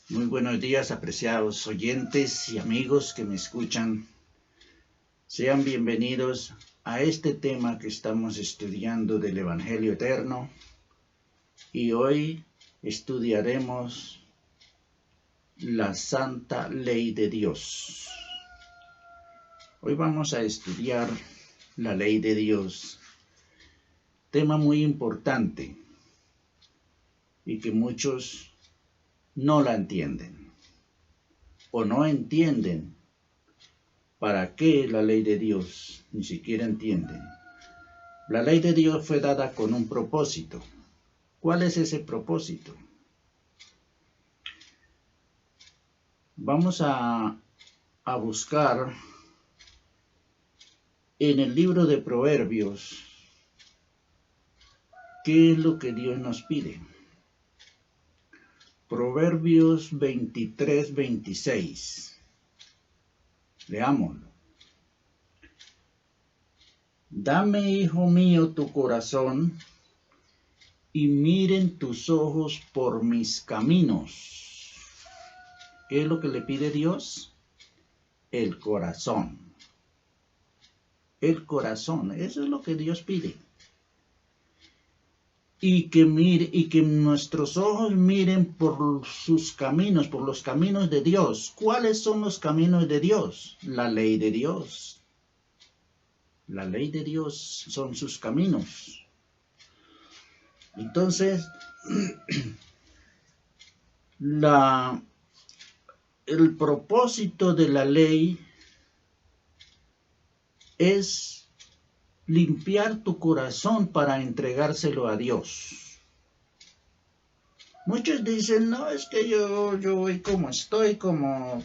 Muy buenos días, apreciados oyentes y amigos que me escuchan. Sean bienvenidos a este tema que estamos estudiando del Evangelio Eterno. Y hoy estudiaremos la Santa Ley de Dios. Hoy vamos a estudiar la Ley de Dios. Tema muy importante y que muchos no la entienden o no entienden para qué la ley de Dios, ni siquiera entienden. La ley de Dios fue dada con un propósito. ¿Cuál es ese propósito? Vamos a buscar en el libro de Proverbios qué es lo que Dios nos pide. Proverbios 23-26. Leámoslo. Dame, hijo mío, tu corazón, y miren tus ojos por mis caminos. ¿Qué es lo que le pide Dios? El corazón. El corazón, eso es lo que Dios pide. Y que nuestros ojos miren por sus caminos, por los caminos de Dios. ¿Cuáles son los caminos de Dios? La ley de Dios. La ley de Dios son sus caminos. Entonces, el propósito de la ley es limpiar tu corazón para entregárselo a Dios. Muchos dicen, no, es que yo voy como estoy, como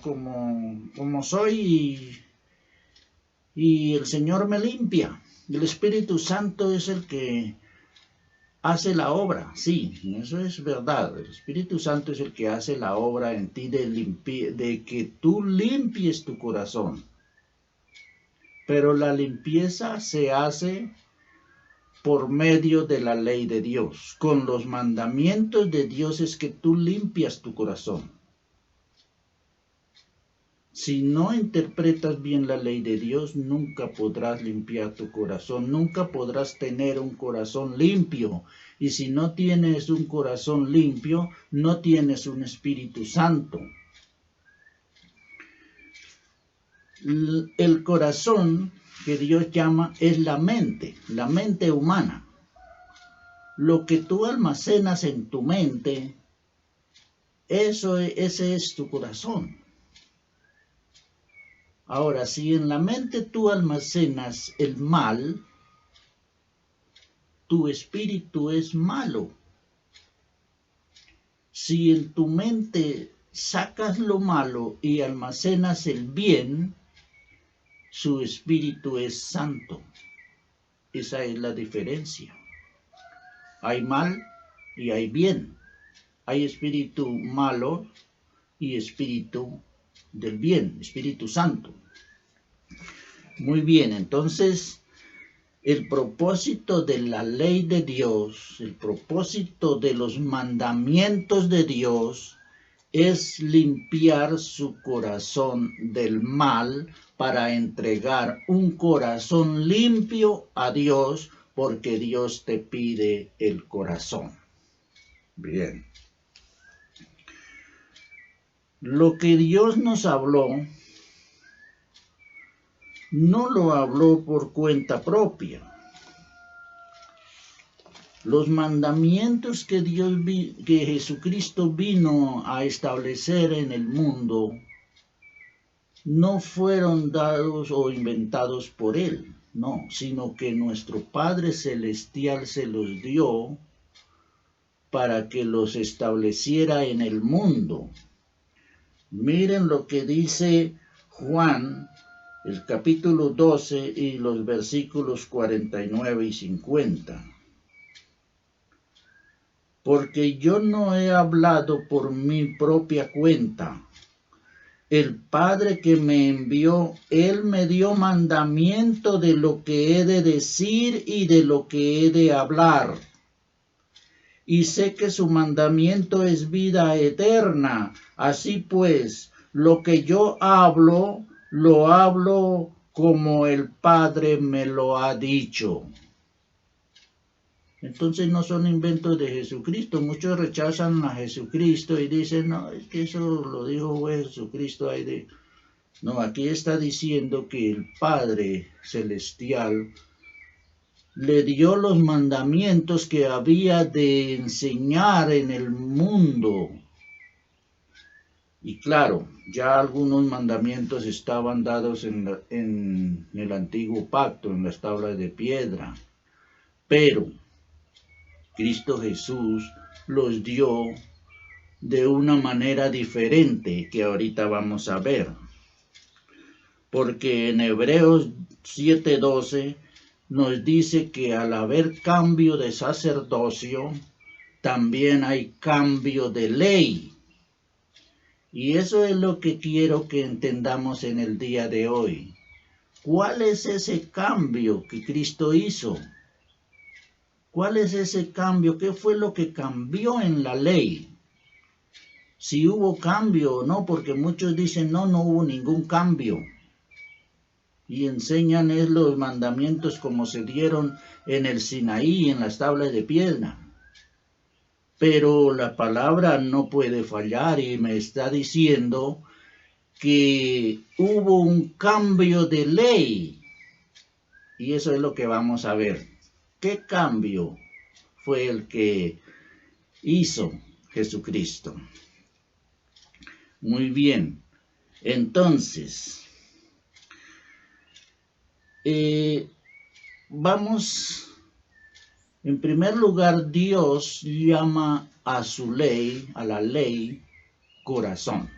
soy, y el Señor me limpia. El Espíritu Santo es el que hace la obra. Sí, eso es verdad. El Espíritu Santo es el que hace la obra en ti de que tú limpies tu corazón. Pero la limpieza se hace por medio de la ley de Dios. Con los mandamientos de Dios es que tú limpias tu corazón. Si no interpretas bien la ley de Dios, nunca podrás limpiar tu corazón, nunca podrás tener un corazón limpio. Y si no tienes un corazón limpio, no tienes un Espíritu Santo. El corazón que Dios llama es la mente humana. Lo que tú almacenas en tu mente, ese es tu corazón. Ahora, si en la mente tú almacenas el mal, tu espíritu es malo. Si en tu mente sacas lo malo y almacenas el bien, su espíritu es santo. Esa es la diferencia. Hay mal y hay bien. Hay espíritu malo y espíritu del bien, Espíritu Santo. Muy bien, entonces el propósito de la ley de Dios, el propósito de los mandamientos de Dios es limpiar su corazón del mal para entregar un corazón limpio a Dios, porque Dios te pide el corazón. Bien. Lo que Dios nos habló, no lo habló por cuenta propia. Los mandamientos que Jesucristo vino a establecer en el mundo no fueron dados o inventados por Él, no, sino que nuestro Padre Celestial se los dio para que los estableciera en el mundo. Miren lo que dice Juan, el capítulo 12 y los versículos 49 y 50. Porque yo no he hablado por mi propia cuenta. El Padre que me envió, Él me dio mandamiento de lo que he de decir y de lo que he de hablar. y sé que su mandamiento es vida eterna. Así pues, lo que yo hablo, lo hablo como el Padre me lo ha dicho. Entonces no son inventos de Jesucristo. Muchos rechazan a Jesucristo y dicen, no, es que eso lo dijo Jesucristo. No, aquí está diciendo que el Padre Celestial le dio los mandamientos que había de enseñar en el mundo. Y claro, ya algunos mandamientos estaban dados en el antiguo pacto, en las tablas de piedra. Pero Cristo Jesús los dio de una manera diferente que ahorita vamos a ver. Porque en Hebreos 7:12 nos dice que al haber cambio de sacerdocio, también hay cambio de ley. Y eso es lo que quiero que entendamos en el día de hoy. ¿Cuál es ese cambio que Cristo hizo? ¿Cuál es ese cambio? ¿Qué fue lo que cambió en la ley? Si hubo cambio o no, porque muchos dicen no hubo ningún cambio. Y enseñan los mandamientos como se dieron en el Sinaí, en las tablas de piedra. Pero la palabra no puede fallar y me está diciendo que hubo un cambio de ley. Y eso es lo que vamos a ver. ¿Qué cambio fue el que hizo Jesucristo? Muy bien. Entonces, vamos, en primer lugar, Dios llama a su ley, a la ley, corazón.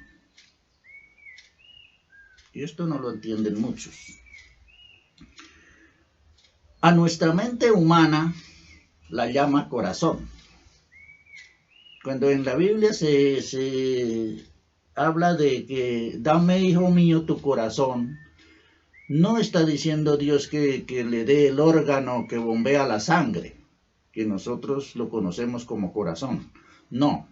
Y esto no lo entienden muchos. A nuestra mente humana la llama corazón. Cuando en la Biblia se habla de que dame, hijo mío, tu corazón, no está diciendo Dios que le dé el órgano que bombea la sangre, que nosotros lo conocemos como corazón. No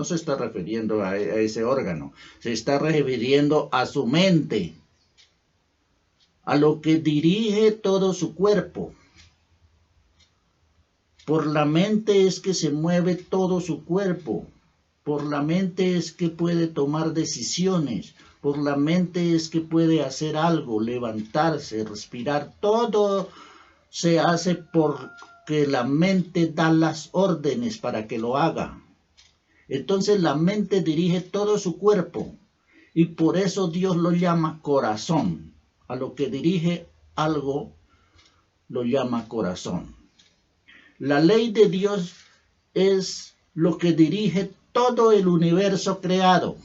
se está refiriendo a ese órgano, se está refiriendo a su mente, a lo que dirige todo su cuerpo. Por la mente es que se mueve todo su cuerpo, por la mente es que puede tomar decisiones, por la mente es que puede hacer algo, levantarse, respirar, todo se hace porque la mente da las órdenes para que lo haga. Entonces la mente dirige todo su cuerpo y por eso Dios lo llama corazón. A lo que dirige algo lo llama corazón. La ley de Dios es lo que dirige todo el universo creado.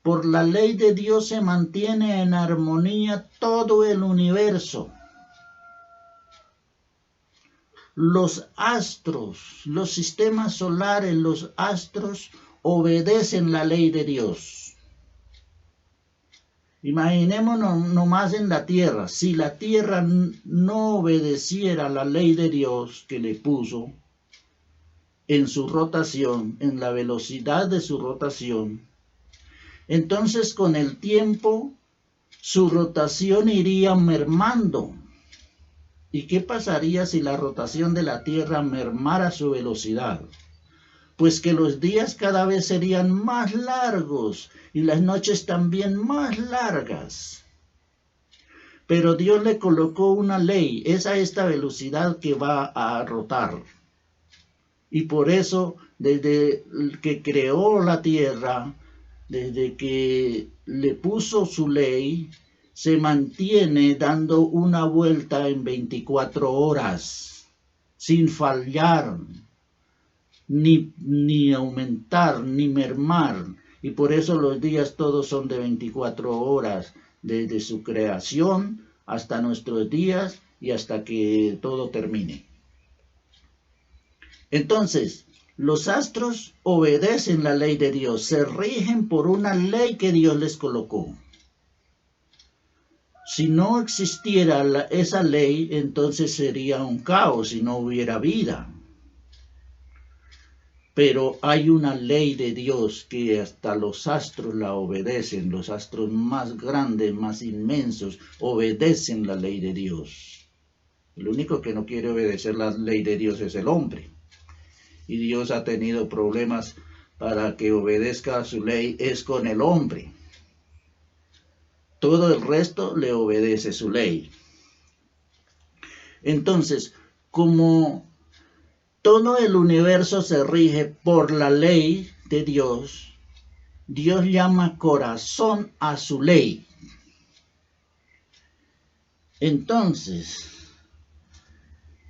Por la ley de Dios se mantiene en armonía todo el universo. Los astros, los sistemas solares, los astros obedecen la ley de Dios. Imaginémonos nomás en la Tierra. Si la Tierra no obedeciera la ley de Dios que le puso en su rotación, en la velocidad de su rotación, entonces con el tiempo su rotación iría mermando. ¿Y qué pasaría si la rotación de la Tierra mermara su velocidad? Pues que los días cada vez serían más largos y las noches también más largas. Pero Dios le colocó una ley, es a esta velocidad que va a rotar. Y por eso, desde que creó la Tierra, desde que le puso su ley, se mantiene dando una vuelta en 24 horas, sin fallar, ni aumentar, ni mermar. Y por eso los días todos son de 24 horas, desde su creación hasta nuestros días y hasta que todo termine. Entonces, los astros obedecen la ley de Dios, se rigen por una ley que Dios les colocó. Si no existiera esa ley, entonces sería un caos y no hubiera vida. Pero hay una ley de Dios que hasta los astros la obedecen, los astros más grandes, más inmensos, obedecen la ley de Dios. El único que no quiere obedecer la ley de Dios es el hombre. Y Dios ha tenido problemas para que obedezca a su ley, es con el hombre. Todo el resto le obedece su ley. Entonces, como todo el universo se rige por la ley de Dios, Dios llama corazón a su ley. Entonces,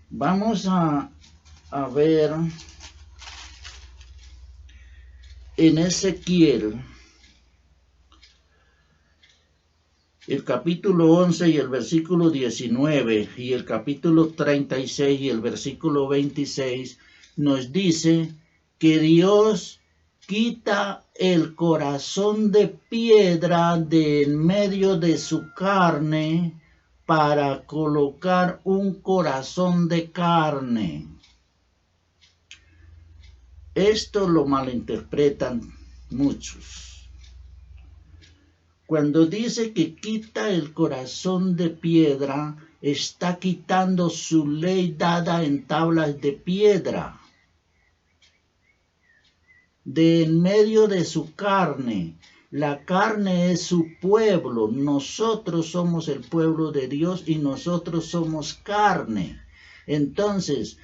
vamos a ver en Ezequiel, el capítulo 11 y el versículo 19 y el capítulo 36 y el versículo 26 nos dice que Dios quita el corazón de piedra de en medio de su carne para colocar un corazón de carne. Esto lo malinterpretan muchos. Cuando dice que quita el corazón de piedra, está quitando su ley dada en tablas de piedra. De en medio de su carne. La carne es su pueblo. Nosotros somos el pueblo de Dios y nosotros somos carne. Entonces,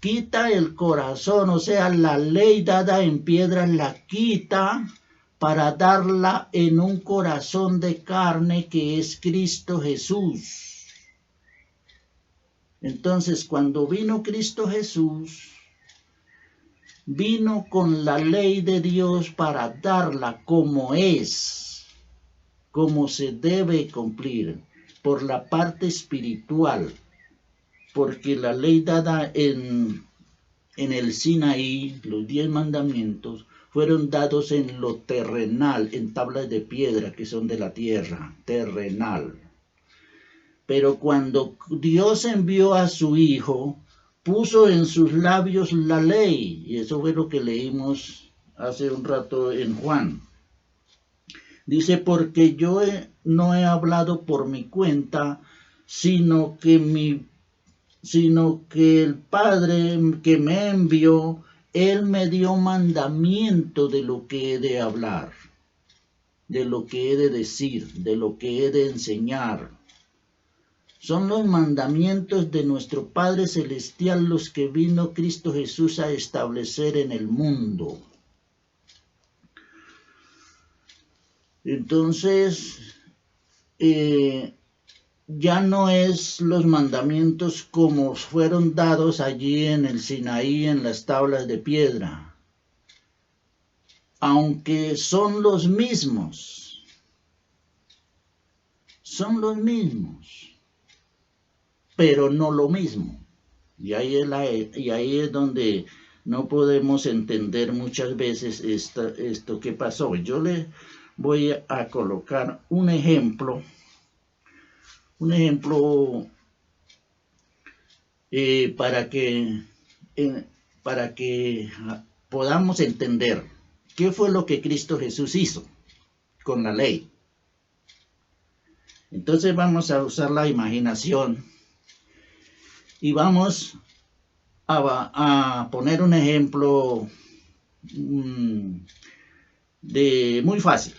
quita el corazón, o sea, la ley dada en piedra la quita para darla en un corazón de carne que es Cristo Jesús. Entonces, cuando vino Cristo Jesús, vino con la ley de Dios para darla como es, como se debe cumplir, por la parte espiritual, porque la ley dada en el Sinaí, los 10 mandamientos, fueron dados en lo terrenal, en tablas de piedra que son de la tierra, terrenal. Pero cuando Dios envió a su Hijo, puso en sus labios la ley, y eso fue lo que leímos hace un rato en Juan. Dice, porque yo no he hablado por mi cuenta, sino que el Padre que me envió, Él me dio mandamiento de lo que he de hablar, de lo que he de decir, de lo que he de enseñar. Son los mandamientos de nuestro Padre Celestial los que vino Cristo Jesús a establecer en el mundo. Entonces, ya no es los mandamientos como fueron dados allí en el Sinaí, en las tablas de piedra, aunque son los mismos, pero no lo mismo. Y ahí es donde no podemos entender muchas veces esto que pasó. Yo le voy a colocar un ejemplo para que podamos entender qué fue lo que Cristo Jesús hizo con la ley. Entonces vamos a usar la imaginación y vamos a poner un ejemplo muy fácil.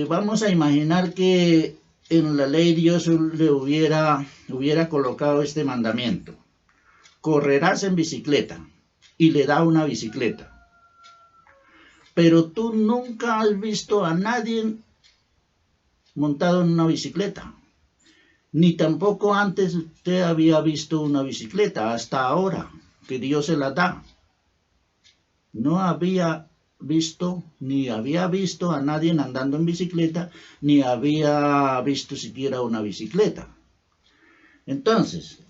Vamos a imaginar que en la ley Dios le hubiera colocado este mandamiento: correrás en bicicleta, y le da una bicicleta. Pero tú nunca has visto a nadie montado en una bicicleta, ni tampoco antes usted había visto una bicicleta, hasta ahora que Dios se la da. No había visto a nadie andando en bicicleta, ni había visto siquiera una bicicleta. Entonces,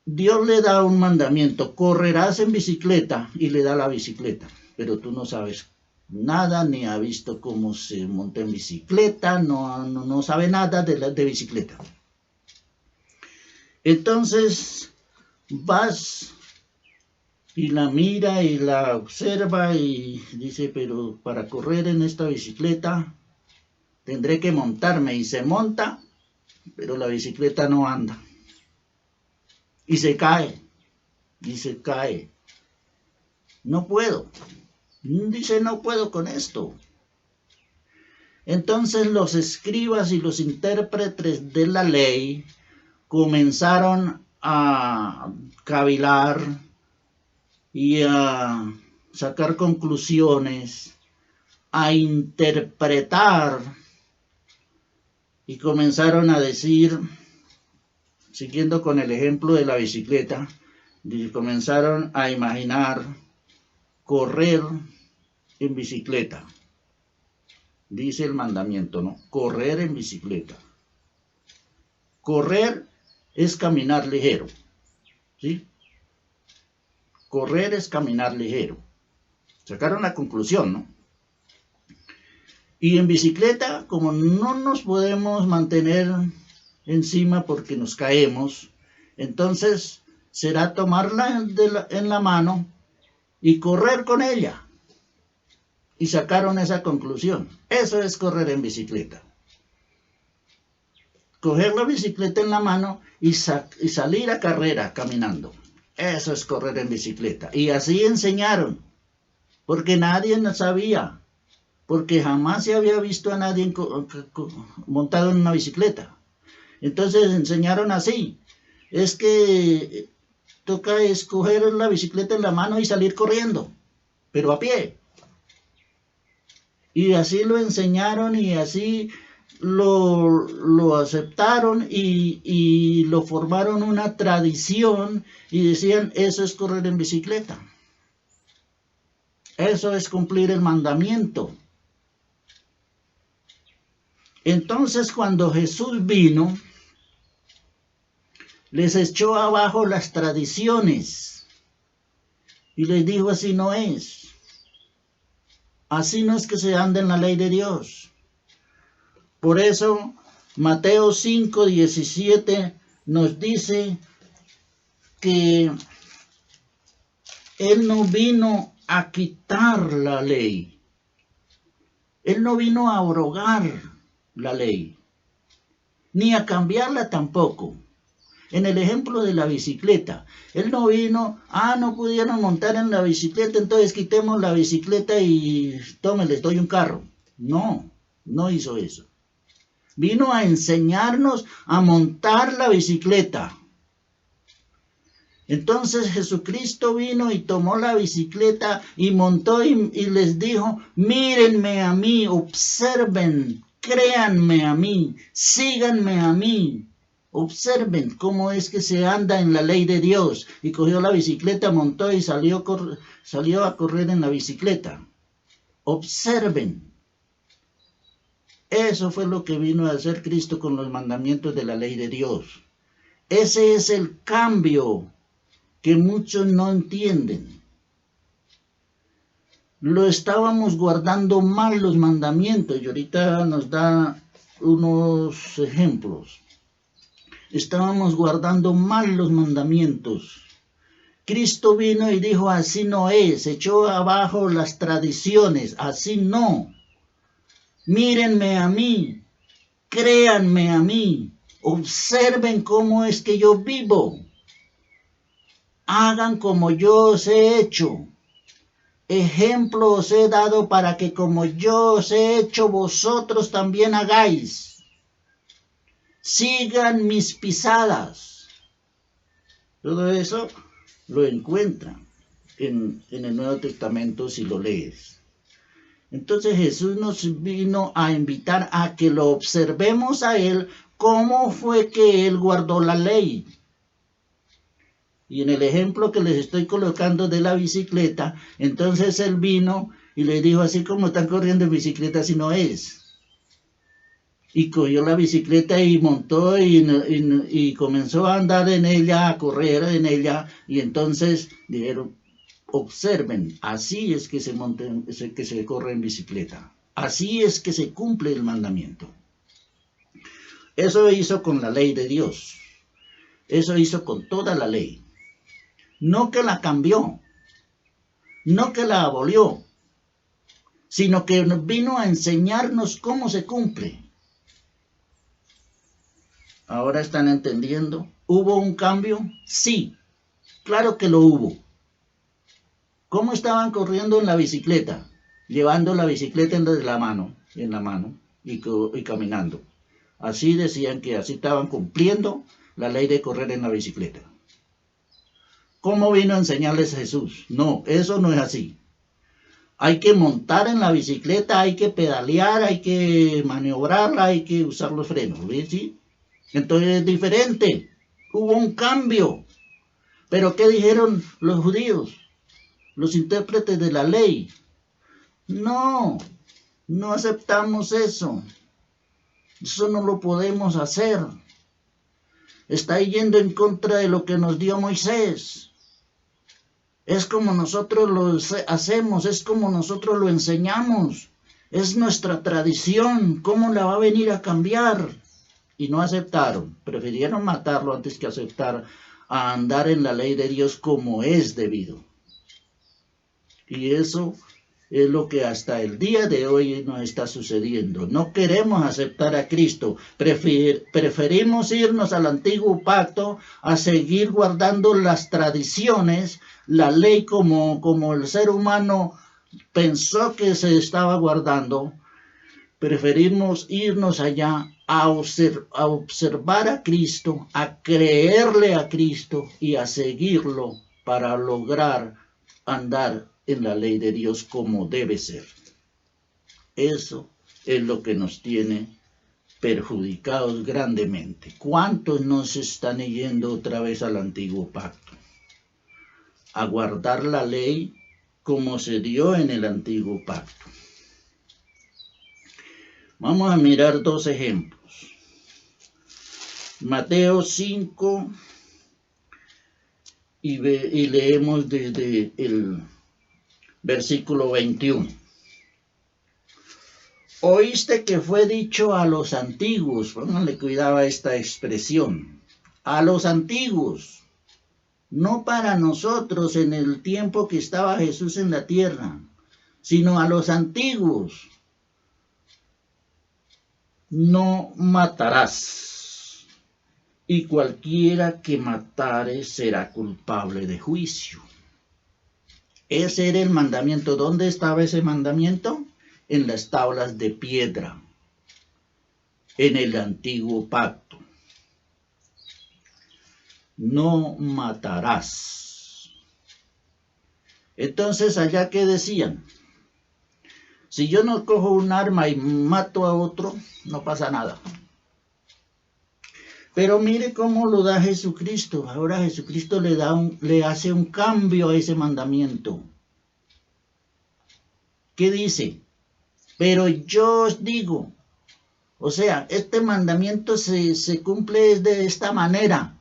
Dios le da un mandamiento: correrás en bicicleta, y le da la bicicleta. Pero tú no sabes nada, ni has visto cómo se monta en bicicleta, no sabe nada de bicicleta. Entonces, vas y la mira y la observa y dice, pero para correr en esta bicicleta tendré que montarme, y se monta, pero la bicicleta no anda. Y se cae, y se cae. No puedo. Dice, no puedo con esto. Entonces los escribas y los intérpretes de la ley comenzaron a cavilar y a sacar conclusiones, a interpretar, y comenzaron a decir, siguiendo con el ejemplo de la bicicleta, comenzaron a imaginar correr en bicicleta. Dice el mandamiento, ¿no? Correr en bicicleta. Correr es caminar ligero, ¿sí? Correr es caminar ligero. Sacaron la conclusión, ¿no? Y en bicicleta, como no nos podemos mantener encima porque nos caemos, entonces será tomarla en la mano y correr con ella. Y sacaron esa conclusión. Eso es correr en bicicleta. Coger la bicicleta en la mano y salir a carrera caminando. Eso es correr en bicicleta. Y así enseñaron, porque nadie sabía, porque jamás se había visto a nadie montado en una bicicleta. Entonces enseñaron así. Es que toca escoger la bicicleta en la mano y salir corriendo, pero a pie. Y así lo enseñaron y así lo aceptaron y lo formaron una tradición y decían, eso es correr en bicicleta. Eso es cumplir el mandamiento. Entonces cuando Jesús vino, les echó abajo las tradiciones y les dijo, así no es. Así no es que se anda en la ley de Dios. Por eso, Mateo 5:17 nos dice que Él no vino a quitar la ley. Él no vino a abrogar la ley, ni a cambiarla tampoco. En el ejemplo de la bicicleta, Él no vino, no pudieron montar en la bicicleta, entonces quitemos la bicicleta y les doy un carro. No, no hizo eso. Vino a enseñarnos a montar la bicicleta. Entonces Jesucristo vino y tomó la bicicleta y montó y les dijo, mírenme a mí, observen, créanme a mí, síganme a mí. Observen cómo es que se anda en la ley de Dios. Y cogió la bicicleta, montó y salió a correr en la bicicleta. Observen. Eso fue lo que vino a hacer Cristo con los mandamientos de la ley de Dios. Ese es el cambio que muchos no entienden. Lo estábamos guardando mal los mandamientos y ahorita nos da unos ejemplos. Estábamos guardando mal los mandamientos. Cristo vino y dijo, así no es, echó abajo las tradiciones, así no. Mírenme a mí, créanme a mí, observen cómo es que yo vivo. Hagan como yo os he hecho. Ejemplo os he dado para que como yo os he hecho, vosotros también hagáis. Sigan mis pisadas. Todo eso lo encuentran en el Nuevo Testamento si lo lees. Entonces Jesús nos vino a invitar a que lo observemos a Él, cómo fue que Él guardó la ley. Y en el ejemplo que les estoy colocando de la bicicleta, entonces Él vino y le dijo, así como están corriendo en bicicleta, así no es. Y cogió la bicicleta y montó y comenzó a andar en ella, a correr en ella. Y entonces dijeron, observen, así es que se corre en bicicleta. Así es que se cumple el mandamiento. Eso hizo con la ley de Dios. Eso hizo con toda la ley. No que la cambió, No que la abolió, sino que vino a enseñarnos cómo se cumple. ¿Ahora están entendiendo? ¿Hubo un cambio? Sí, claro que lo hubo. ¿Cómo estaban corriendo en la bicicleta? Llevando la bicicleta en la mano y caminando. Así decían que así estaban cumpliendo la ley de correr en la bicicleta. ¿Cómo vino a enseñarles Jesús? No, eso no es así. Hay que montar en la bicicleta, hay que pedalear, hay que maniobrarla, hay que usar los frenos, ¿ves? ¿Sí? Entonces es diferente. Hubo un cambio. Pero ¿qué dijeron los judíos? Los intérpretes de la ley. No, no aceptamos eso. Eso no lo podemos hacer. Está yendo en contra de lo que nos dio Moisés. Es como nosotros lo hacemos, es como nosotros lo enseñamos. Es nuestra tradición. ¿Cómo la va a venir a cambiar? Y no aceptaron. Prefirieron matarlo antes que aceptar a andar en la ley de Dios como es debido. Y eso es lo que hasta el día de hoy nos está sucediendo. No queremos aceptar a Cristo. Preferimos irnos al antiguo pacto a seguir guardando las tradiciones, la ley como el ser humano pensó que se estaba guardando. Preferimos irnos allá a observar a Cristo, a creerle a Cristo y a seguirlo para lograr andar en la ley de Dios como debe ser. Eso es lo que nos tiene perjudicados grandemente. ¿Cuántos nos están yendo otra vez al antiguo pacto? A guardar la ley como se dio en el antiguo pacto. Vamos a mirar dos ejemplos. Mateo 5 y leemos desde el versículo 21. Oíste que fue dicho a los antiguos, pónganle cuidado a esta expresión, a los antiguos, no para nosotros en el tiempo que estaba Jesús en la tierra, sino a los antiguos. No matarás, y cualquiera que matare será culpable de juicio. Ese era el mandamiento. ¿Dónde estaba ese mandamiento? En las tablas de piedra, en el antiguo pacto. No matarás. Entonces, allá que decían, si yo no cojo un arma y mato a otro, no pasa nada. Pero mire cómo lo da Jesucristo. Ahora Jesucristo le hace un cambio a ese mandamiento. ¿Qué dice? Pero yo os digo, o sea, este mandamiento se cumple de esta manera.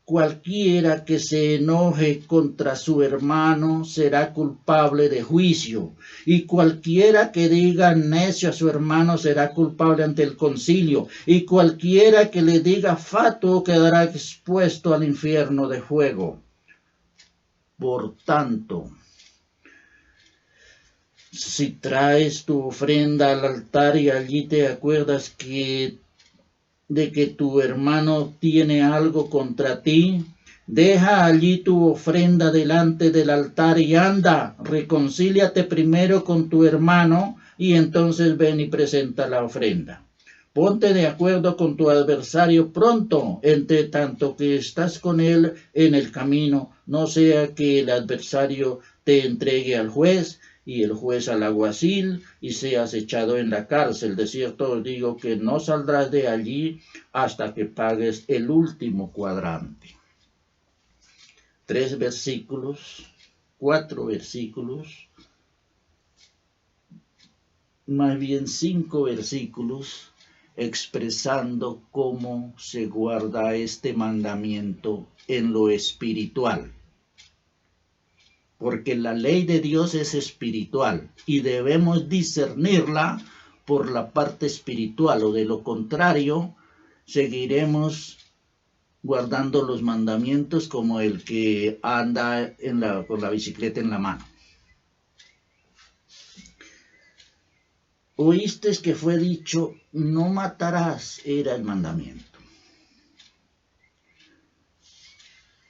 Cualquiera que se enoje contra su hermano será culpable de juicio, y cualquiera que diga necio a su hermano será culpable ante el concilio, y cualquiera que le diga fatuo quedará expuesto al infierno de fuego. Por tanto, si traes tu ofrenda al altar y allí te acuerdas de que tu hermano tiene algo contra ti, deja allí tu ofrenda delante del altar y anda, reconcíliate primero con tu hermano y entonces ven y presenta la ofrenda. Ponte de acuerdo con tu adversario pronto, entre tanto que estás con él en el camino, no sea que el adversario te entregue al juez y el juez al alguacil, y seas echado en la cárcel. De cierto os digo que no saldrás de allí hasta que pagues el último cuadrante. 4 versículos, más bien 5 versículos, expresando cómo se guarda este mandamiento en lo espiritual. Porque la ley de Dios es espiritual y debemos discernirla por la parte espiritual, o de lo contrario seguiremos guardando los mandamientos como el que anda con la bicicleta en la mano. Oíste que fue dicho, no matarás, era el mandamiento.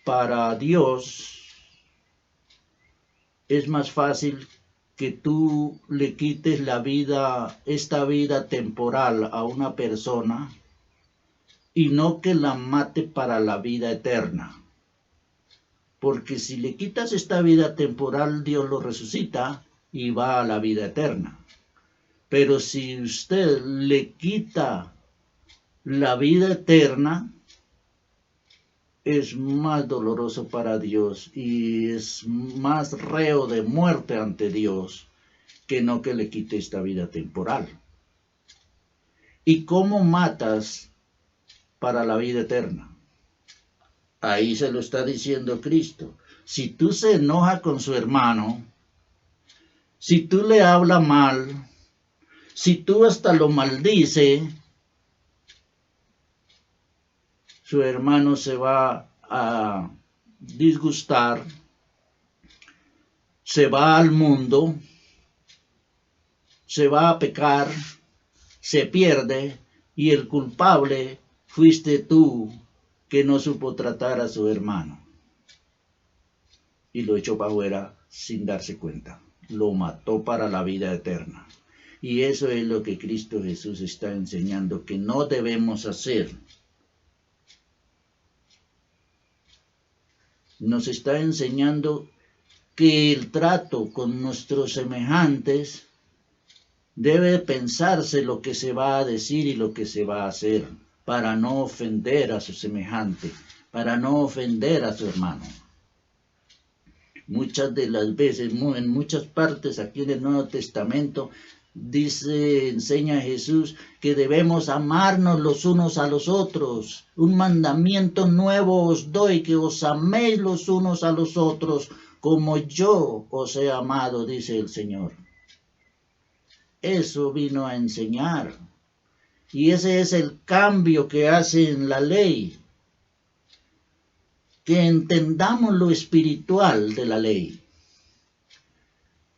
Para Dios es más fácil que tú le quites la vida, esta vida temporal a una persona y no que la mate para la vida eterna. Porque si le quitas esta vida temporal, Dios lo resucita y va a la vida eterna. Pero si usted le quita la vida eterna, es más doloroso para Dios y es más reo de muerte ante Dios que no que le quite esta vida temporal. ¿Y cómo matas para la vida eterna? Ahí se lo está diciendo Cristo. Si tú se enoja con su hermano, si tú le hablas mal, si tú hasta lo maldice, su hermano se va a disgustar, se va al mundo, se va a pecar, se pierde y el culpable fuiste tú que no supo tratar a su hermano. Y lo echó para afuera sin darse cuenta. Lo mató para la vida eterna. Y eso es lo que Cristo Jesús está enseñando que no debemos hacer. Nos está enseñando que el trato con nuestros semejantes debe pensarse lo que se va a decir y lo que se va a hacer para no ofender a su semejante, para no ofender a su hermano. Muchas de las veces, en muchas partes aquí en el Nuevo Testamento, enseña Jesús que debemos amarnos los unos a los otros. Un mandamiento nuevo os doy, que os améis los unos a los otros, como yo os he amado, dice el Señor. Eso vino a enseñar. Y ese es el cambio que hace en la ley. Que entendamos lo espiritual de la ley.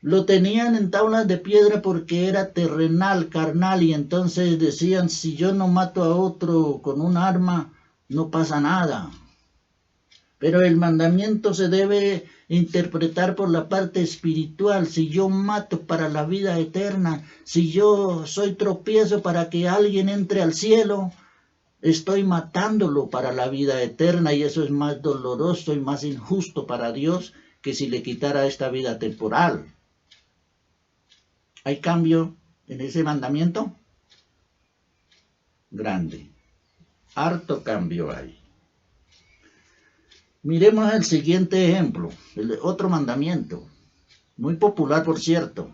Lo tenían en tablas de piedra porque era terrenal, carnal, y entonces decían, si yo no mato a otro con un arma, no pasa nada. Pero el mandamiento se debe interpretar por la parte espiritual. Si yo mato para la vida eterna, si yo soy tropiezo para que alguien entre al cielo, estoy matándolo para la vida eterna y eso es más doloroso y más injusto para Dios que si le quitara esta vida temporal. ¿Hay cambio en ese mandamiento? Grande. Harto cambio hay. Miremos el siguiente ejemplo, el otro mandamiento, muy popular por cierto.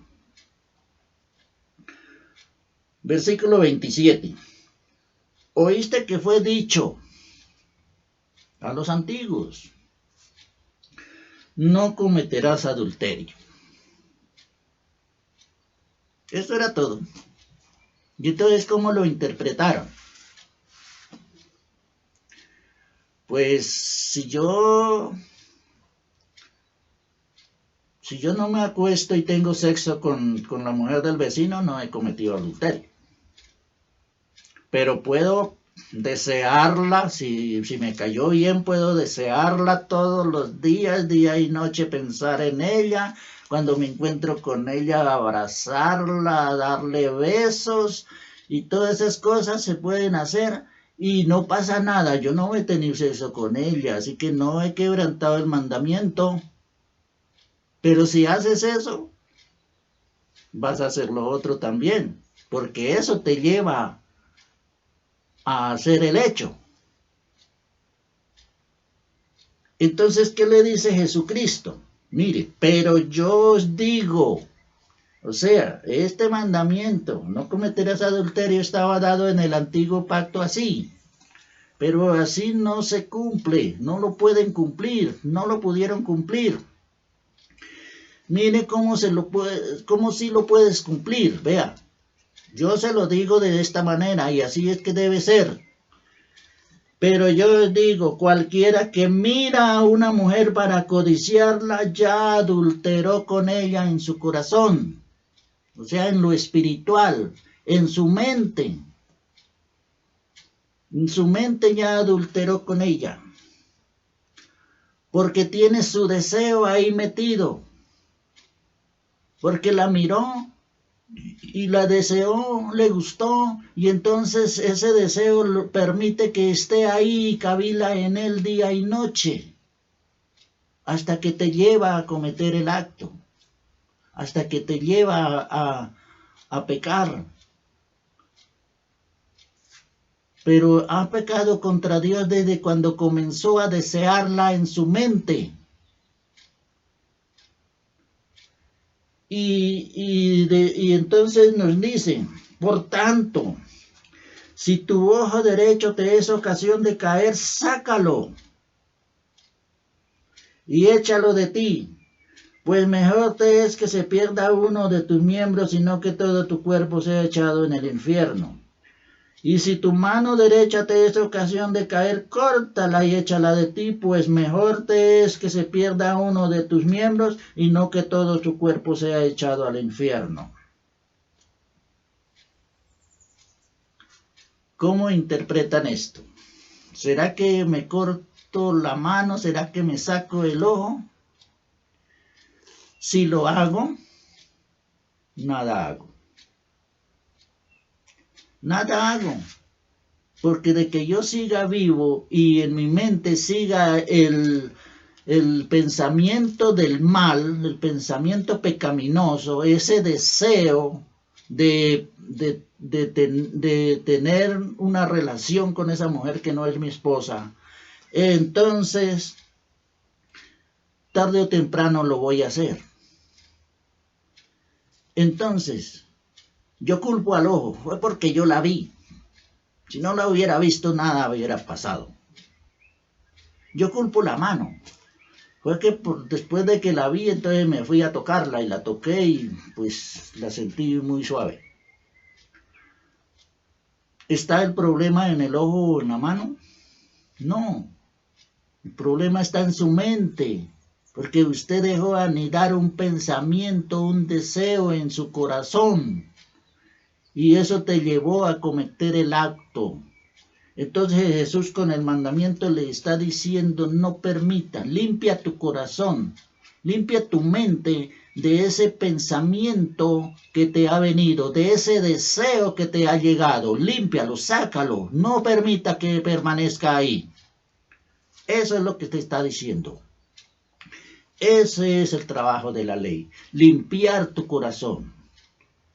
Versículo 27. Oíste que fue dicho a los antiguos, no cometerás adulterio. Eso era todo. Y entonces, ¿cómo lo interpretaron? Pues si yo no me acuesto y tengo sexo con la mujer del vecino, no he cometido adulterio. Pero puedo desearla, si me cayó bien, puedo desearla todos los días, día y noche, pensar en ella. Cuando me encuentro con ella, abrazarla, darle besos y todas esas cosas se pueden hacer y no pasa nada. Yo no he tenido sexo con ella, así que no he quebrantado el mandamiento. Pero si haces eso, vas a hacer lo otro también, porque eso te lleva a hacer el hecho. Entonces, ¿qué le dice Jesucristo? Mire, pero yo os digo, o sea, este mandamiento, no cometerás adulterio, estaba dado en el antiguo pacto así, pero así no se cumple, no lo pueden cumplir, no lo pudieron cumplir. Mire cómo sí lo puedes cumplir, vea. Yo se lo digo de esta manera y así es que debe ser. Pero yo digo, cualquiera que mira a una mujer para codiciarla, ya adulteró con ella en su corazón, o sea, en lo espiritual, en su mente. En su mente ya adulteró con ella, porque tiene su deseo ahí metido, porque la miró y la deseó, le gustó, y entonces ese deseo permite que esté ahí y cavila en él día y noche, hasta que te lleva a cometer el acto, hasta que te lleva a pecar. Pero ha pecado contra Dios desde cuando comenzó a desearla en su mente. Y entonces nos dice, por tanto, si tu ojo derecho te es ocasión de caer, sácalo y échalo de ti, pues mejor te es que se pierda uno de tus miembros, sino que todo tu cuerpo sea echado en el infierno. Y si tu mano derecha te es ocasión de caer, córtala y échala de ti, pues mejor te es que se pierda uno de tus miembros y no que todo tu cuerpo sea echado al infierno. ¿Cómo interpretan esto? ¿Será que me corto la mano? ¿Será que me saco el ojo? Si lo hago, nada hago. Nada hago. Porque de que yo siga vivo y en mi mente siga el pensamiento del mal, el pensamiento pecaminoso, ese deseo de tener una relación con esa mujer que no es mi esposa, entonces tarde o temprano lo voy a hacer. Entonces, yo culpo al ojo, fue porque yo la vi. Si no la hubiera visto, nada hubiera pasado. Yo culpo la mano. Fue que después de que la vi, entonces me fui a tocarla y la toqué y pues la sentí muy suave. ¿Está el problema en el ojo o en la mano? No. El problema está en su mente, porque usted dejó anidar un pensamiento, un deseo en su corazón y eso te llevó a cometer el acto. Entonces Jesús con el mandamiento le está diciendo, no permita, limpia tu corazón, limpia tu mente de ese pensamiento que te ha venido, de ese deseo que te ha llegado, límpialo, sácalo, no permita que permanezca ahí. Eso es lo que te está diciendo. Ese es el trabajo de la ley, limpiar tu corazón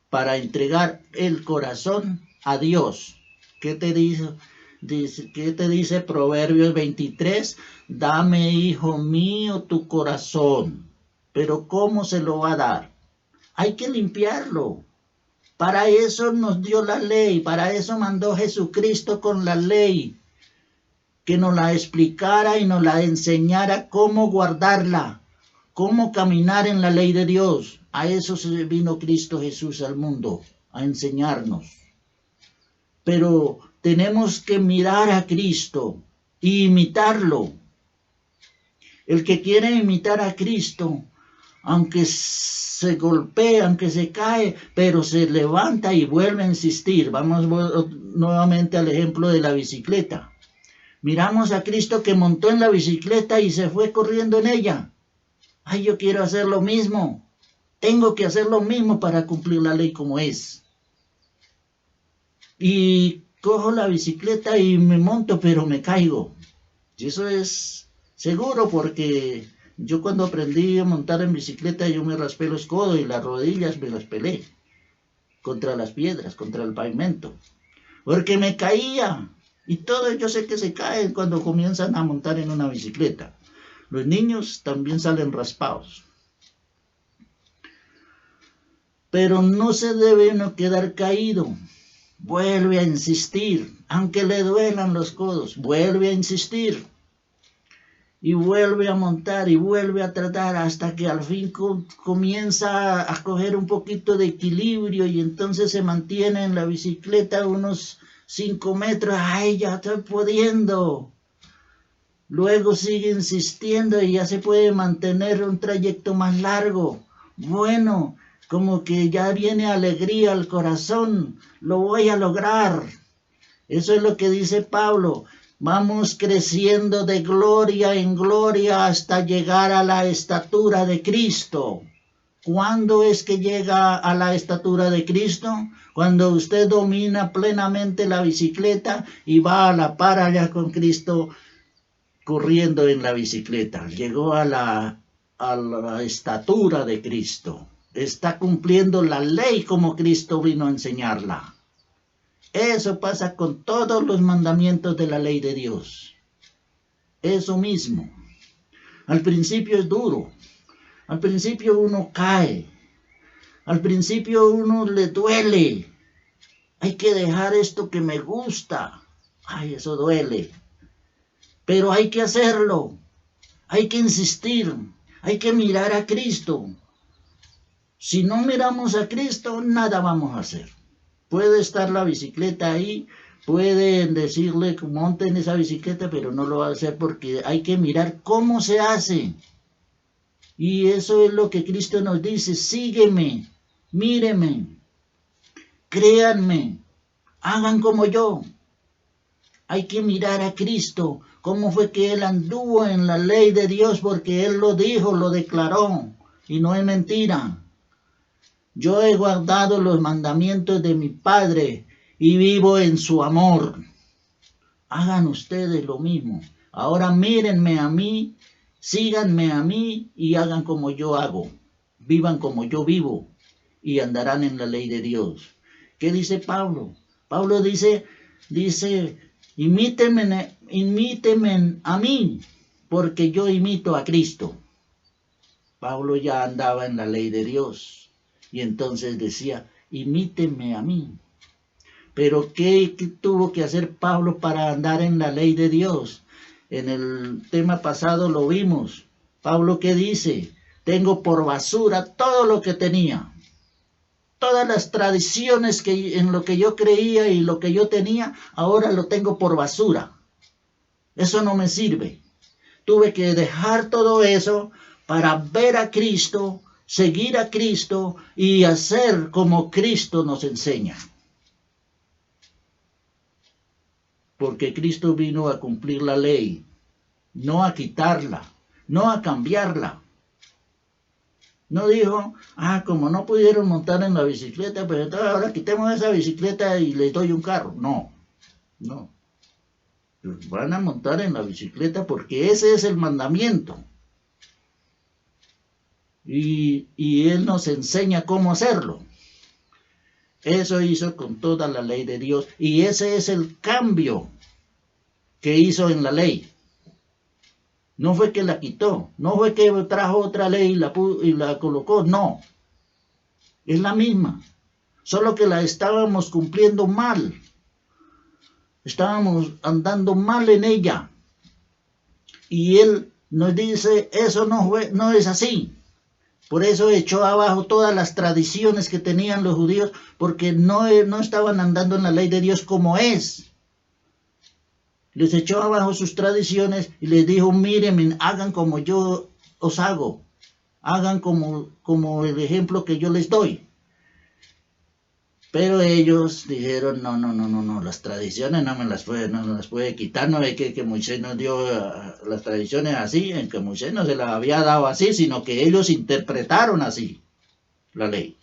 para entregar el corazón a Dios. ¿Qué te dice? ¿Qué te dice Proverbios 23? Dame, hijo mío, tu corazón. Pero ¿cómo se lo va a dar? Hay que limpiarlo. Para eso nos dio la ley, para eso mandó Jesucristo con la ley, que nos la explicara y nos la enseñara cómo guardarla, cómo caminar en la ley de Dios. A eso se vino Cristo Jesús al mundo, a enseñarnos. Pero tenemos que mirar a Cristo e imitarlo. El que quiere imitar a Cristo, aunque se golpea, aunque se cae, pero se levanta y vuelve a insistir. Vamos nuevamente al ejemplo de la bicicleta. Miramos a Cristo que montó en la bicicleta y se fue corriendo en ella. Ay, yo quiero hacer lo mismo. Tengo que hacer lo mismo para cumplir la ley como es. Y cojo la bicicleta y me monto, pero me caigo. Y eso es seguro porque yo cuando aprendí a montar en bicicleta yo me raspé los codos y las rodillas me las pelé contra las piedras, contra el pavimento. Porque me caía. Y todos yo sé que se caen cuando comienzan a montar en una bicicleta. Los niños también salen raspados. Pero no se debe uno quedar caído. Vuelve a insistir, aunque le duelan los codos, vuelve a insistir. Y vuelve a montar y vuelve a tratar hasta que al fin comienza a coger un poquito de equilibrio y entonces se mantiene en la bicicleta unos 5 metros, ay, ya estoy pudiendo. Luego sigue insistiendo y ya se puede mantener un trayecto más largo. Bueno, como que ya viene alegría al corazón, lo voy a lograr. Eso es lo que dice Pablo. Vamos creciendo de gloria en gloria hasta llegar a la estatura de Cristo. ¿Cuándo es que llega a la estatura de Cristo? Cuando usted domina plenamente la bicicleta y va a la par allá con Cristo corriendo en la bicicleta. Llegó a la estatura de Cristo. Está cumpliendo la ley como Cristo vino a enseñarla. Eso pasa con todos los mandamientos de la ley de Dios. Eso mismo. Al principio es duro. Al principio uno cae. Al principio uno le duele. Hay que dejar esto que me gusta. Ay, eso duele. Pero hay que hacerlo. Hay que insistir. Hay que mirar a Cristo. Si no miramos a Cristo, nada vamos a hacer. Puede estar la bicicleta ahí, pueden decirle que monten esa bicicleta, pero no lo va a hacer porque hay que mirar cómo se hace. Y eso es lo que Cristo nos dice: sígueme, míreme, créanme, hagan como yo. Hay que mirar a Cristo, cómo fue que Él anduvo en la ley de Dios, porque Él lo dijo, lo declaró, y no es mentira. Yo he guardado los mandamientos de mi Padre y vivo en su amor. Hagan ustedes lo mismo. Ahora mírenme a mí, síganme a mí y hagan como yo hago. Vivan como yo vivo y andarán en la ley de Dios. ¿Qué dice Pablo? Pablo dice, imítenme a mí, porque yo imito a Cristo. Pablo ya andaba en la ley de Dios. Y entonces decía, imítenme a mí. Pero ¿qué tuvo que hacer Pablo para andar en la ley de Dios? En el tema pasado lo vimos. Pablo, ¿qué dice? Tengo por basura todo lo que tenía. Todas las tradiciones en lo que yo creía y lo que yo tenía, ahora lo tengo por basura. Eso no me sirve. Tuve que dejar todo eso para ver a Cristo, seguir a Cristo y hacer como Cristo nos enseña. Porque Cristo vino a cumplir la ley, no a quitarla, no a cambiarla. No dijo, como no pudieron montar en la bicicleta, pues entonces ahora quitemos esa bicicleta y les doy un carro. No. Van a montar en la bicicleta porque ese es el mandamiento. Y Él nos enseña cómo hacerlo. Eso hizo con toda la ley de Dios. Y ese es el cambio que hizo en la ley. No fue que la quitó. No fue que trajo otra ley y la colocó. No. Es la misma. Solo que la estábamos cumpliendo mal. Estábamos andando mal en ella. Y Él nos dice, eso no es así. Por eso echó abajo todas las tradiciones que tenían los judíos, porque no estaban andando en la ley de Dios como es. Les echó abajo sus tradiciones y les dijo, mírenme, hagan como yo os hago. Hagan como el ejemplo que yo les doy. Pero ellos dijeron, no, las tradiciones no las puede quitar. No es que Moisés nos dio las tradiciones así, en que Moisés no se las había dado así, sino que ellos interpretaron así la ley.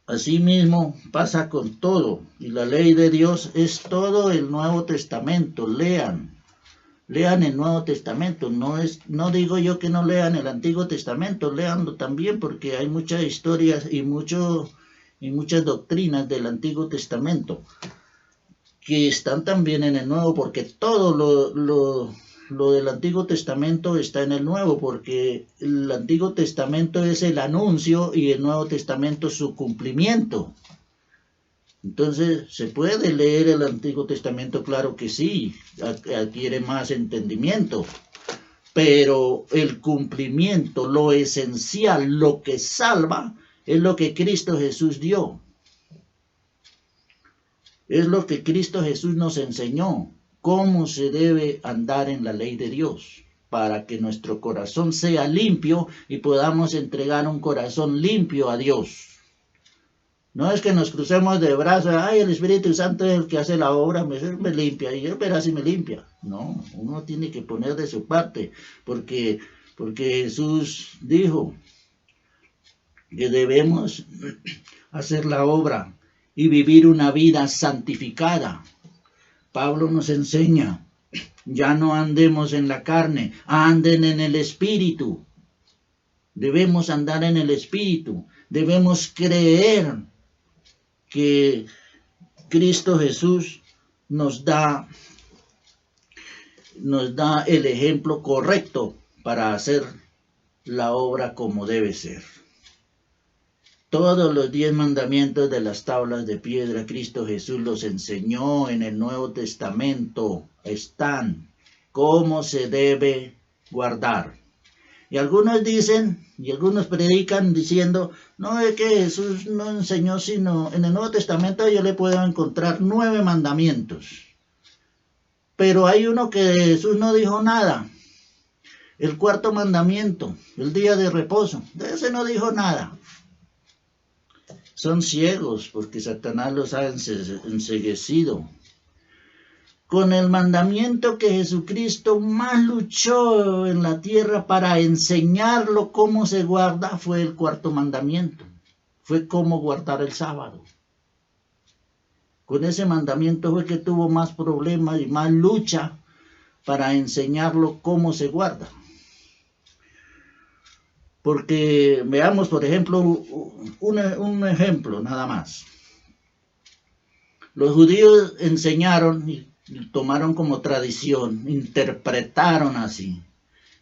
Así mismo pasa con todo, y la ley de Dios es todo el Nuevo Testamento. Lean el Nuevo Testamento. No digo yo que no lean el Antiguo Testamento, léanlo también, porque hay muchas historias y muchas doctrinas del Antiguo Testamento que están también en el Nuevo, porque todo lo del Antiguo Testamento está en el Nuevo, porque el Antiguo Testamento es el anuncio y el Nuevo Testamento es su cumplimiento. Entonces, ¿se puede leer el Antiguo Testamento? Claro que sí, adquiere más entendimiento, pero el cumplimiento, lo esencial, lo que salva, es lo que Cristo Jesús dio. Es lo que Cristo Jesús nos enseñó, cómo se debe andar en la ley de Dios, para que nuestro corazón sea limpio y podamos entregar un corazón limpio a Dios. No es que nos crucemos de brazos, ay, el Espíritu Santo es el que hace la obra, me limpia, y él verá si me limpia. No, uno tiene que poner de su parte, porque Jesús dijo que debemos hacer la obra y vivir una vida santificada. Pablo nos enseña, ya no andemos en la carne, anden en el Espíritu. Debemos andar en el Espíritu, debemos creer que Cristo Jesús nos da el ejemplo correcto para hacer la obra como debe ser. Todos los 10 mandamientos de las tablas de piedra, Cristo Jesús los enseñó en el Nuevo Testamento. Están, cómo se debe guardar. Y algunos dicen, y algunos predican diciendo, no es que Jesús no enseñó, sino en el Nuevo Testamento yo le puedo encontrar 9 mandamientos. Pero hay uno que Jesús no dijo nada. El 4.º mandamiento, el día de reposo, de ese no dijo nada. Son ciegos porque Satanás los ha enceguecido. Con el mandamiento que Jesucristo más luchó en la tierra para enseñarlo cómo se guarda fue el 4.º mandamiento. Fue cómo guardar el sábado. Con ese mandamiento fue que tuvo más problemas y más lucha para enseñarlo cómo se guarda. Porque veamos, por ejemplo, un ejemplo nada más. Los judíos enseñaron y tomaron como tradición, interpretaron así,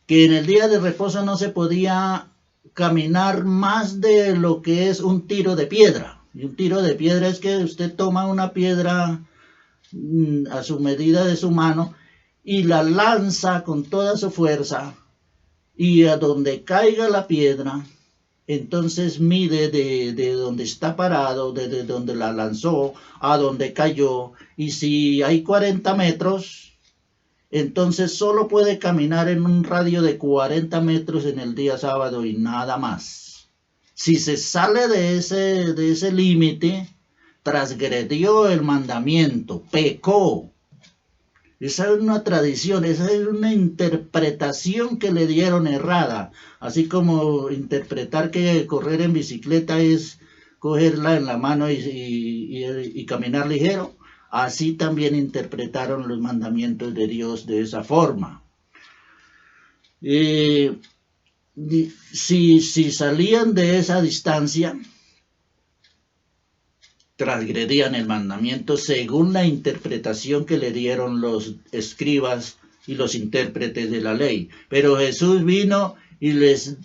que en el día de reposo no se podía caminar más de lo que es un tiro de piedra. Y un tiro de piedra es que usted toma una piedra a su medida de su mano y la lanza con toda su fuerza, y a donde caiga la piedra, entonces mide de donde está parado, desde donde la lanzó, a donde cayó, y si hay 40 metros, entonces solo puede caminar en un radio de 40 metros en el día sábado y nada más. Si se sale de ese límite, transgredió el mandamiento, pecó. Esa es una tradición, esa es una interpretación que le dieron errada. Así como interpretar que correr en bicicleta es cogerla en la mano y caminar ligero. Así también interpretaron los mandamientos de Dios de esa forma. Si salían de esa distancia, transgredían el mandamiento según la interpretación que le dieron los escribas y los intérpretes de la ley. Pero Jesús vino y les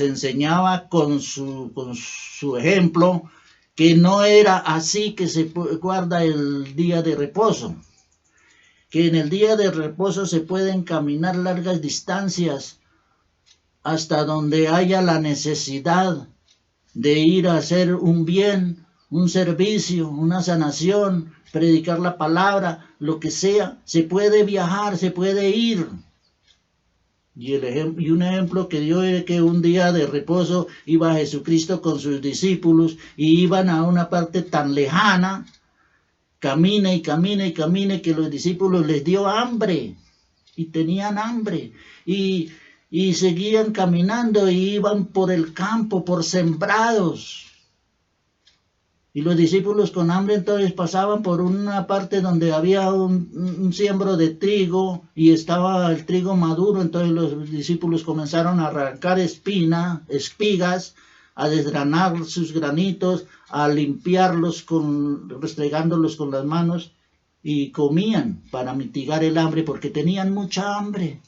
enseñaba con su ejemplo que no era así que se guarda el día de reposo. Que en el día de reposo se pueden caminar largas distancias hasta donde haya la necesidad de ir a hacer un bien, un servicio, una sanación, predicar la palabra, lo que sea. Se puede viajar, se puede ir. Y un ejemplo que dio es que un día de reposo iba Jesucristo con sus discípulos y iban a una parte tan lejana, camina y camina y camina, que los discípulos les dio hambre y tenían hambre y seguían caminando y iban por el campo, por sembrados. Y los discípulos con hambre entonces pasaban por una parte donde había un siembro de trigo y estaba el trigo maduro. Entonces los discípulos comenzaron a arrancar espigas, a desgranar sus granitos, a limpiarlos restregándolos con las manos, y comían para mitigar el hambre porque tenían mucha hambre.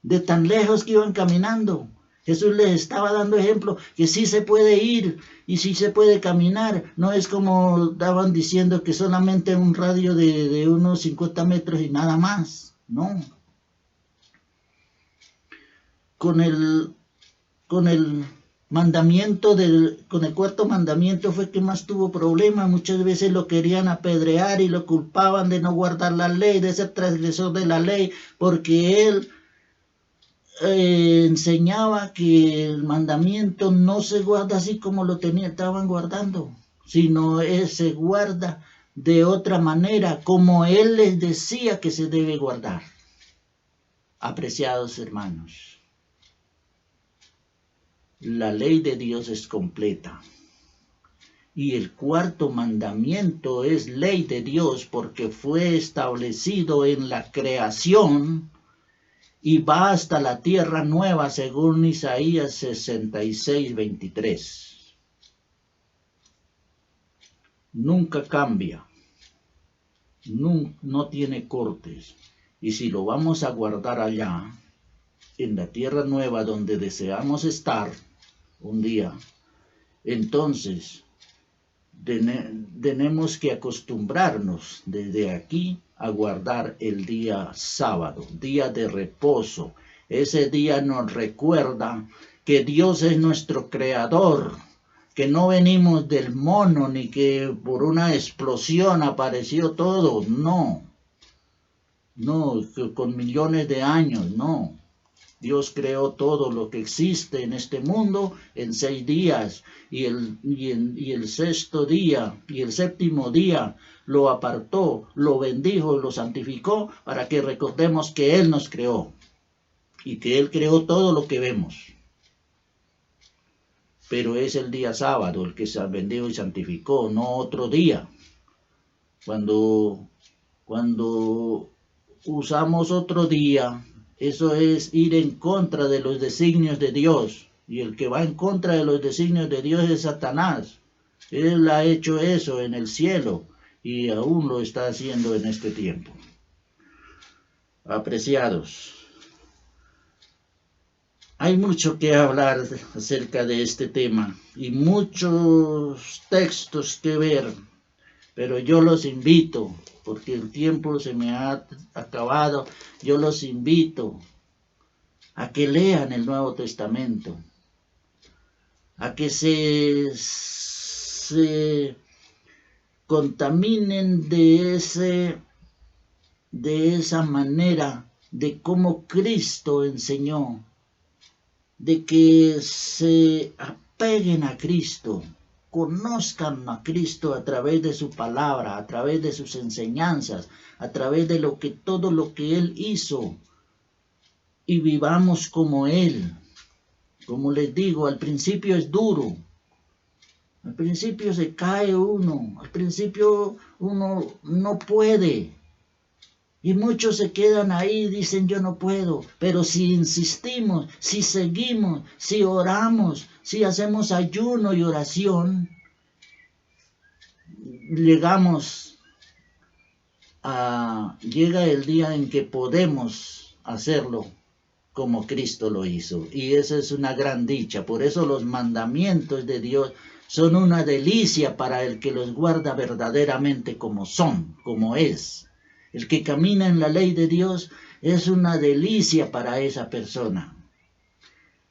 De tan lejos que iban caminando. Jesús les estaba dando ejemplo que sí se puede ir y sí se puede caminar. No es como estaban diciendo que solamente un radio de unos 50 metros y nada más. No. Con el Con el cuarto mandamiento fue que más tuvo problemas. Muchas veces lo querían apedrear y lo culpaban de no guardar la ley, de ser transgresor de la ley, porque él enseñaba que el mandamiento no se guarda así como estaban guardando, sino se guarda de otra manera, como él les decía que se debe guardar. Apreciados hermanos, la ley de Dios es completa. Y el cuarto mandamiento es ley de Dios porque fue establecido en la creación y va hasta la tierra nueva según Isaías 66:23. Nunca cambia, no tiene cortes. Y si lo vamos a guardar allá, en la tierra nueva donde deseamos estar un día, entonces tenemos que acostumbrarnos desde aquí a guardar el día sábado, día de reposo. Ese día nos recuerda que Dios es nuestro creador, que no venimos del mono ni que por una explosión apareció todo, no, con millones de años, no. Dios creó todo lo que existe en este mundo en 6 días y el sexto día y el séptimo día lo apartó, lo bendijo, lo santificó para que recordemos que Él nos creó y que Él creó todo lo que vemos. Pero es el día sábado el que se bendijo y santificó, no otro día. Cuando usamos otro día, eso es ir en contra de los designios de Dios. Y el que va en contra de los designios de Dios es Satanás. Él ha hecho eso en el cielo y aún lo está haciendo en este tiempo. Apreciados, hay mucho que hablar acerca de este tema y muchos textos que ver, pero yo los invito, porque el tiempo se me ha acabado, yo los invito a que lean el Nuevo Testamento, a que se contaminen de esa manera de cómo Cristo enseñó, de que se apeguen a Cristo, conozcan a Cristo a través de su palabra, a través de sus enseñanzas, a través de todo lo que Él hizo, y vivamos como Él. Como les digo, al principio es duro, al principio se cae uno, al principio uno no puede, y muchos se quedan ahí y dicen yo no puedo, pero si insistimos, si seguimos, si oramos, si hacemos ayuno y oración, llega el día en que podemos hacerlo como Cristo lo hizo. Y esa es una gran dicha. Por eso los mandamientos de Dios son una delicia para el que los guarda verdaderamente como son, como es. El que camina en la ley de Dios es una delicia para esa persona.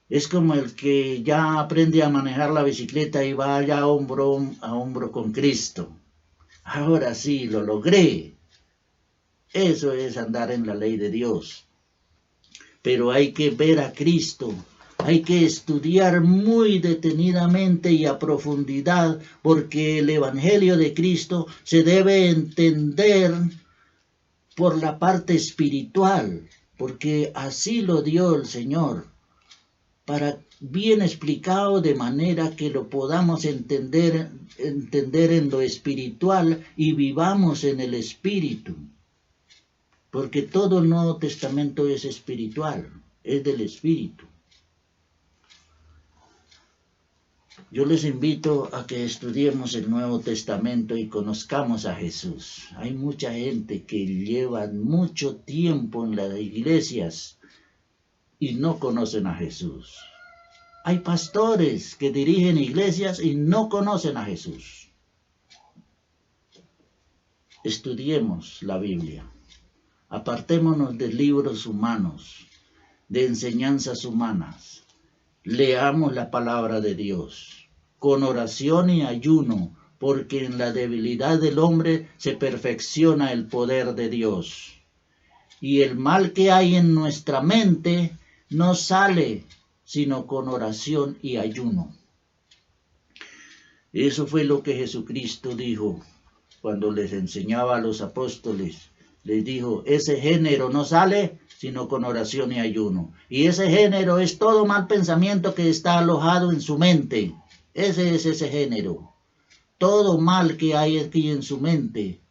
Es como el que ya aprende a manejar la bicicleta y va ya hombro a hombro con Cristo. Ahora sí, lo logré. Eso es andar en la ley de Dios. Pero hay que ver a Cristo, hay que estudiar muy detenidamente y a profundidad, porque el Evangelio de Cristo se debe entender por la parte espiritual, porque así lo dio el Señor, para bien explicado de manera que lo podamos entender en lo espiritual y vivamos en el Espíritu. Porque todo el Nuevo Testamento es espiritual, es del Espíritu. Yo les invito a que estudiemos el Nuevo Testamento y conozcamos a Jesús. Hay mucha gente que lleva mucho tiempo en las iglesias y no conocen a Jesús. Hay pastores que dirigen iglesias y no conocen a Jesús. Estudiemos la Biblia. Apartémonos de libros humanos, de enseñanzas humanas, leamos la palabra de Dios con oración y ayuno, porque en la debilidad del hombre se perfecciona el poder de Dios. Y el mal que hay en nuestra mente no sale sino con oración y ayuno. Eso fue lo que Jesucristo dijo cuando les enseñaba a los apóstoles. Les dijo, ese género no sale sino con oración y ayuno. Y ese género es todo mal pensamiento que está alojado en su mente. Ese es ese género. Todo mal que hay aquí en su mente,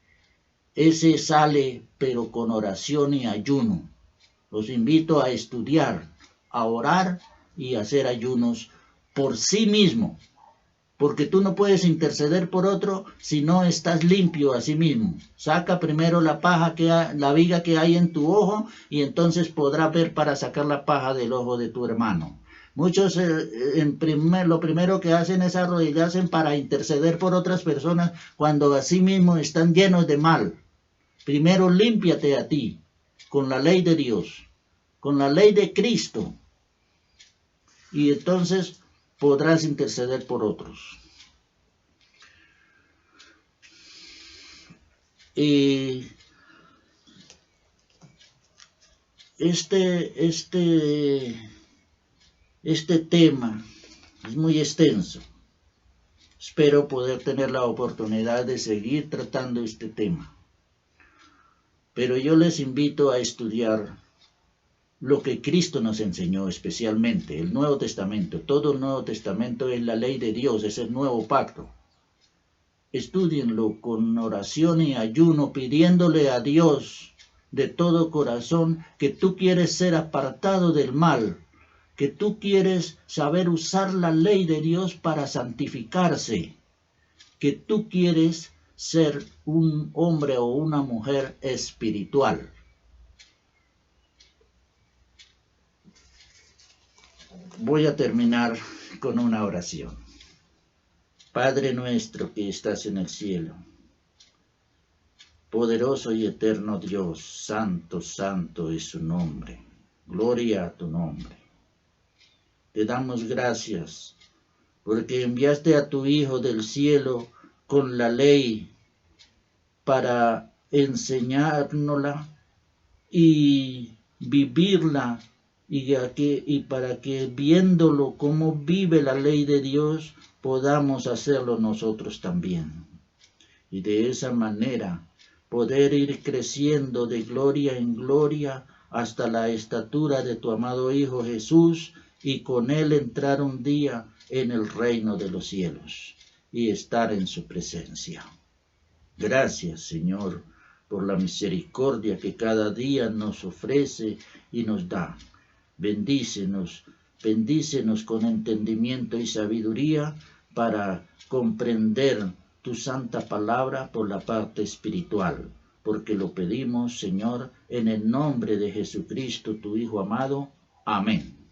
ese sale pero con oración y ayuno. Los invito a estudiar, a orar y a hacer ayunos por sí mismo. Porque tú no puedes interceder por otro si no estás limpio a sí mismo. Saca primero la paja la viga que hay en tu ojo, y entonces podrás ver para sacar la paja del ojo de tu hermano. Muchos lo primero que hacen es arrodillarse para interceder por otras personas cuando a sí mismos están llenos de mal. Primero límpiate a ti con la ley de Dios, con la ley de Cristo, y entonces podrás interceder por otros. Y este tema es muy extenso. Espero poder tener la oportunidad de seguir tratando este tema. Pero yo les invito a estudiar lo que Cristo nos enseñó, especialmente el Nuevo Testamento. Todo el Nuevo Testamento es la ley de Dios, es el nuevo pacto. Estúdienlo con oración y ayuno, pidiéndole a Dios de todo corazón que tú quieres ser apartado del mal, que tú quieres saber usar la ley de Dios para santificarse, que tú quieres ser un hombre o una mujer espiritual. Voy a terminar con una oración. Padre nuestro que estás en el cielo, poderoso y eterno Dios, santo, santo es su nombre. Gloria a tu nombre. Te damos gracias porque enviaste a tu Hijo del cielo con la ley para enseñárnosla y vivirla, y para que viéndolo cómo vive la ley de Dios, podamos hacerlo nosotros también. Y de esa manera poder ir creciendo de gloria en gloria hasta la estatura de tu amado Hijo Jesús, y con él entrar un día en el reino de los cielos y estar en su presencia. Gracias, Señor, por la misericordia que cada día nos ofrece y nos da. Bendícenos con entendimiento y sabiduría para comprender tu santa palabra por la parte espiritual, porque lo pedimos, Señor, en el nombre de Jesucristo, tu Hijo amado. Amén.